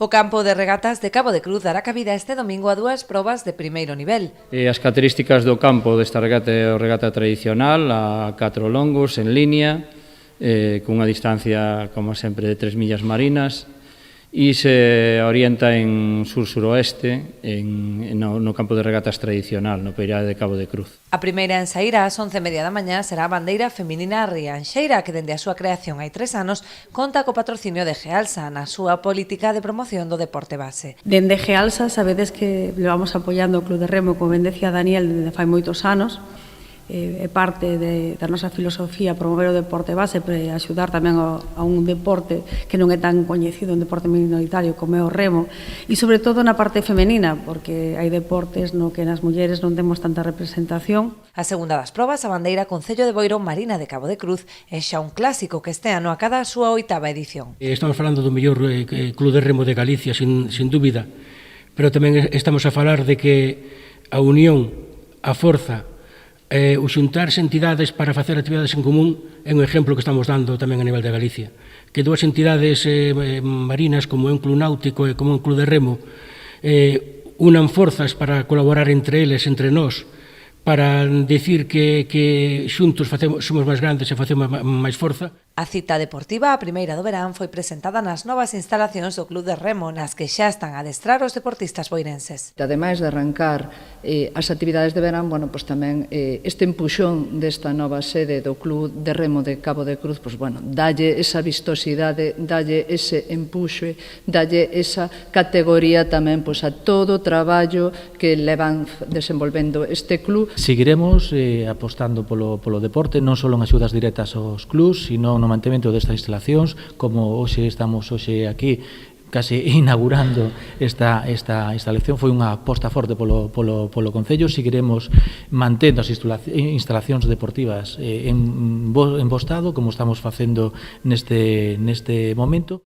O campo de regatas de Cabo de Cruz dará cabida este domingo a dúas probas de primeiro nivel. As características do campo desta regata é a regata tradicional, a 4 longos, en línea, cunha distancia, como sempre, de 3 millas marinas, e se orienta en sur-suroeste no campo de regatas tradicional, no Peirade de Cabo de Cruz. A primeira en saír ás 11:30 da mañá será a bandeira feminina rianxeira, que dende a súa creación hai 3 anos conta co patrocinio de Gealsa na súa política de promoción do deporte base. Dende Gealsa sabedes que levamos apoiando o Club de Remo, como ben decía Daniel, desde fai moitos anos. É parte da nosa filosofía promover o deporte base para axudar tamén a un deporte que non é tan coñecido, un deporte minoritario como é o remo, e sobre todo na parte femenina, porque hai deportes no que nas mulleres non temos tanta representación. A segunda das probas, a bandeira Concello de Boiro Marina de Cabo de Cruz, é xa un clásico que este ano acada a súa 8ª edición. Estamos falando do mellor Club de Remo de Galicia, sin dúbida, pero tamén estamos a falar de que a unión, a forza, o xuntarse entidades para facer actividades en común é un exemplo que estamos dando tamén a nivel de Galicia. Que dúas entidades marinas como é un club náutico e como un club de remo unan forzas para colaborar entre eles, entre nós, para decir que xuntos somos máis grandes e facemos máis forza. A cita deportiva, a primeira do verán, foi presentada nas novas instalacións do Club de Remo, nas que xa están a adestrar os deportistas boirenses. Ademais de arrancar as actividades de verán, pues tamén este empuxón desta nova sede do Club de Remo de Cabo de Cruz, dalle esa vistosidade, dalle ese empuxe, dalle esa categoría tamén a todo o traballo que levan desenvolvendo este club. Seguiremos apostando polo deporte, non só en axudas directas aos clubs, sino no mantemento destas instalacións, como hoxe estamos aquí case inaugurando esta instalación. Foi unha aposta forte polo Concello. Seguiremos mantendo as instalacións deportivas en bo estado, como estamos facendo neste momento.